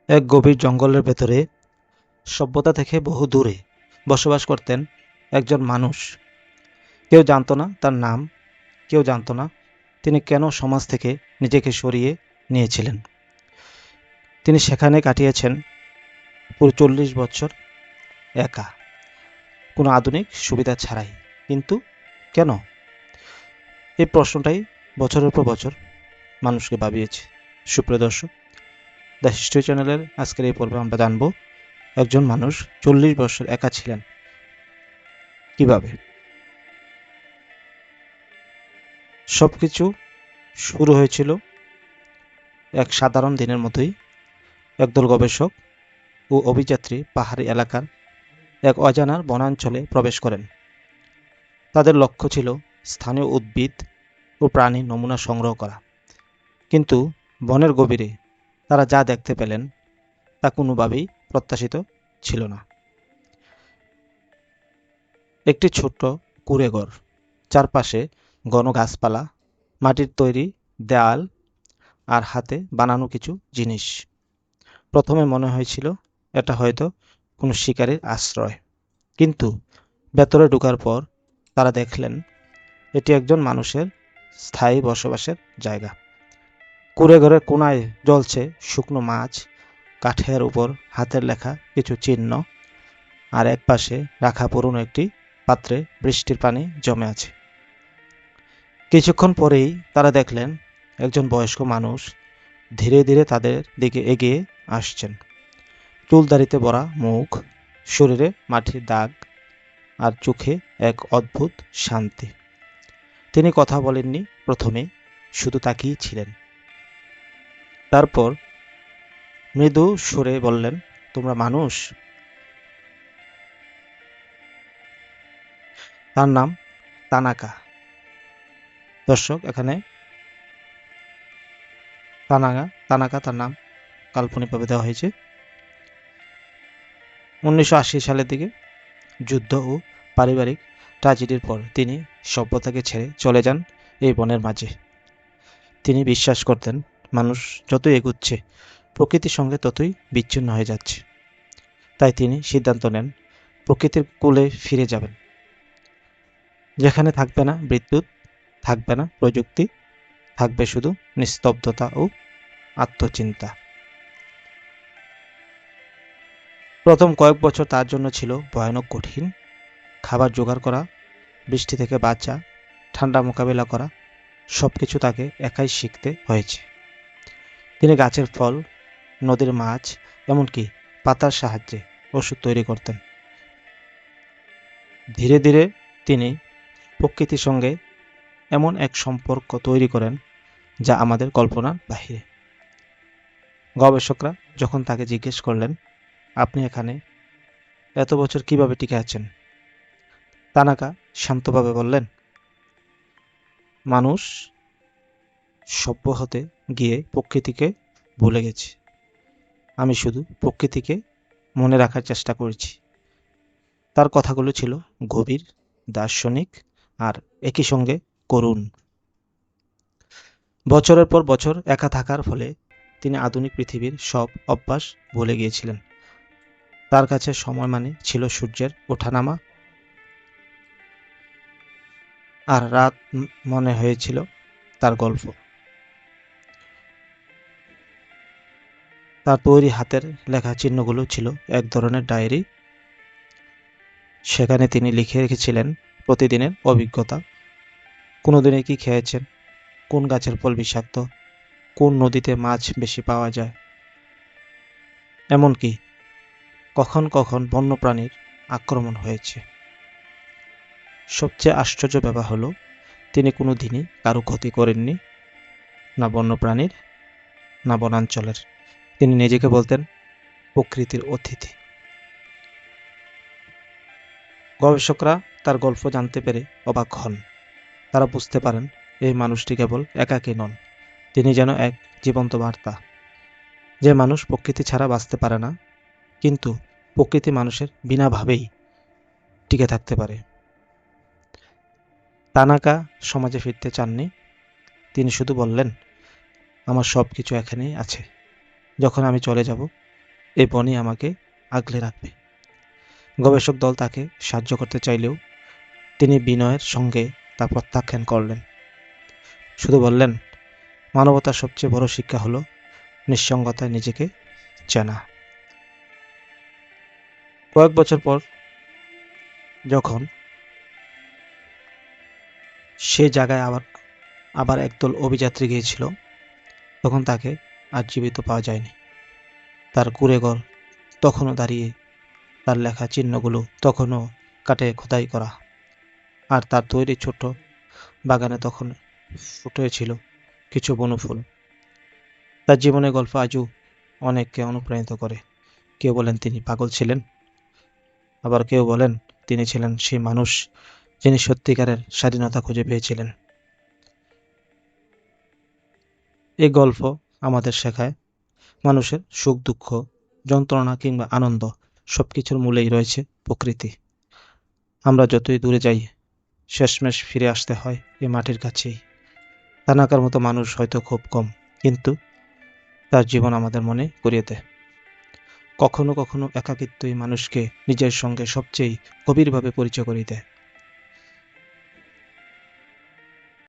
এক গভীর জঙ্গলের ভেতরে সভ্যতা থেকে বহু দূরে বসবাস করতেন একজন মানুষ। কেউ জানত না তার নাম, কেউ জানত না তিনি কেন সমাজ থেকে নিজেকে সরিয়ে নিয়েছিলেন। তিনি সেখানে কাটিয়েছেন পুরো 40 বছর একা, কোনো আধুনিক সুবিধা ছাড়াই। কিন্তু কেন? এই প্রশ্নটাই বছরের পর বছর মানুষকে ভাবিয়েছে। সুপ্রিয় দর্শক, দ্য হিস্ট্রি চ্যানেলের আজকের এই পর্বে আমরা জানব একজন মানুষ 40 বছর একা ছিলেন কিভাবে। সবকিছু শুরু হয়েছিল এক সাধারণ দিনের মতোই। একদল গবেষক ও অভিযাত্রী পাহাড়ি এলাকার এক অজানার বনাঞ্চলে প্রবেশ করেন। তাদের লক্ষ্য ছিল স্থানীয় উদ্ভিদ ও প্রাণীর নমুনা সংগ্রহ করা। কিন্তু বনের গভীরে তারা যা দেখতে পেলেন তা কোনোভাবেই প্রত্যাশিত ছিল না। একটি ছোট্ট কুঁড়েঘর, চারপাশে ঘন গাছপালা, মাটির তৈরি দেয়াল আর হাতে বানানো কিছু জিনিস। প্রথমে মনে হয়েছিল এটা হয়তো কোনো শিকারীর আশ্রয়, কিন্তু ভেতরে ঢোকার পর তারা দেখলেন এটি একজন মানুষের স্থায়ী বসবাসের জায়গা। কুঁড়েঘরের কোনায় জ্বলছে শুকনো মাছ, কাঠের উপর হাতের লেখা কিছু চিহ্ন, আর এক পাশে রাখা পুরনো একটি পাত্রে বৃষ্টির পানি জমে আছে। কিছুক্ষণ পরেই তারা দেখলেন একজন বয়স্ক মানুষ ধীরে ধীরে তাদের দিকে এগিয়ে আসছেন। চুলদাড়িতে ভরা মুখ, শরীরে মাটির দাগ আর চোখে এক অদ্ভুত শান্তি। তিনি কথা বলেননি প্রথমে, শুধু তাকিয়ে ছিলেন। তারপর মৃদু সুরে বললেন, তোমরা মানুষ? তার নাম তানাকা। দর্শক, এখানে তানাকা তার নাম কাল্পনিকভাবে দেওয়া হয়েছে। 1980 সালের দিকে যুদ্ধ ও পারিবারিক ট্র্যাজেডির পর তিনি সভ্যতাকে ছেড়ে চলে যান এই বনের মাঝে। তিনি বিশ্বাস করতেন মানুষ যতই এগুচ্ছে প্রকৃতির সঙ্গে ততই বিচ্ছিন্ন হয়ে যাচ্ছে। তাই তিনি সিদ্ধান্ত নেন প্রকৃতির কোলে ফিরে যাবেন, যেখানে থাকবে না বিদ্যুৎ, থাকবে না প্রযুক্তি, থাকবে শুধু নিস্তব্ধতা ও আত্মচিন্তা। প্রথম কয়েক বছর তার জন্য ছিল ভয়ানক কঠিন। খাবার জোগাড় করা, বৃষ্টি থেকে বাঁচা, ঠান্ডা মোকাবিলা করা, সবকিছু তাকে একাই শিখতে হয়েছে। তিনি গাছের ফল, নদীর মাছ, এমনকি পাতার সাহায্যে ওষুধ তৈরি করতেন। ধীরে ধীরে তিনি প্রকৃতির সঙ্গে এমন এক সম্পর্ক তৈরি করেন যা আমাদের কল্পনার বাহিরে। গবেষকরা যখন তাকে জিজ্ঞেস করলেন, আপনি এখানে এত বছর কিভাবে টিকে আছেন, তানাকা শান্তভাবে বললেন, মানুষ সভ্য হতে গিয়ে প্রকৃতিকে ভুলে গেছে। আমি শুধু প্রকৃতিকে মনে রাখার চেষ্টা করেছি। তার কথাগুলো ছিল গভীর, দার্শনিক আর একই সঙ্গে করুণ। বছরের পর বছর একা থাকার ফলে তিনি আধুনিক পৃথিবীর সব অভ্যাস ভুলে গিয়েছিলেন। তার কাছে সময় মানে ছিল সূর্যের ওঠানামা, আর রাত মনে হয়েছিল তার গল্প। তার তৈরি হাতের লেখা চিহ্নগুলো ছিল এক ধরনের ডায়েরি। সেখানে তিনি লিখে রেখেছিলেন প্রতিদিনের অভিজ্ঞতা, কোনো দিনে কি খেয়েছেন, কোন গাছের ফল বিষাক্ত, কোন নদীতে মাছ বেশি পাওয়া যায়, এমনকি কখন কখন বন্যপ্রাণীর আক্রমণ হয়েছে। সবচেয়ে আশ্চর্য ব্যাপার হলো তিনি কোনো দিনই কারো ক্ষতি করেননি, না বন্যপ্রাণীর না বনাঞ্চলের। তিনি নিজেকে বলতেন প্রকৃতির অতিথি। গবেষকরা তার গল্প জানতে পেরে অবাক হন। তারা বুঝতে পারেন এই মানুষটি কেবল একাকী নন, তিনি যেন এক জীবন্ত বার্তা। যে মানুষ প্রকৃতি ছাড়া বাঁচতে পারে না, কিন্তু প্রকৃতি মানুষের বিনা ভাবেই টিকে থাকতে পারে। তানাকা সমাজে ফিরতে চাননি। তিনি শুধু বললেন, আমার সব কিছু এখানেই আছে। যখন আমি চলে যাব এই বনই আমাকে আগলে রাখবে। গবেষক দল তাকে সাহায্য করতে চাইলেও তিনি বিনয়ের সঙ্গে তা প্রত্যাখ্যান করলেন। শুধু বললেন, মানবতার সবচেয়ে বড় শিক্ষা হলো নিঃসঙ্গতায় নিজেকে চেনা। কয়েক বছর পর যখন সে জায়গায় আবার একদল অভিযাত্রী গিয়েছিল, তখন তাকে আর জীবিত পাওয়া যায়নি। তার কুঁড়েঘর তখনও দাঁড়িয়ে, তার লেখা চিহ্নগুলো তখনও কাঠে খোদাই করা, আর তার তৈরি ছোট বাগানে তখন ফুটেছিল কিছু বনফুল। তার জীবনের গল্প আজও অনেককে অনুপ্রাণিত করে। কেউ বলেন তিনি পাগল ছিলেন, আবার কেউ বলেন তিনি ছিলেন সেই মানুষ যিনি সত্যিকারের স্বাধীনতা খুঁজে পেয়েছিলেন। এই গল্প আমাদের শেখায় মানুষের সুখ দুঃখ, যন্ত্রণা কিংবা আনন্দ সবকিছুর মূলেই রয়েছে প্রকৃতি। আমরা যতই দূরে যাই, শেষমেশ ফিরে আসতে হয় এই মাটির কাছেই। তানাকার মতো মানুষ হয়তো খুব কম, কিন্তু তার জীবন আমাদের মনে করিয়ে দেয়। কখনো কখনো একাকিত্বই মানুষকে নিজের সঙ্গে সবচেয়ে গভীরভাবে পরিচয় করিয়ে দেয়।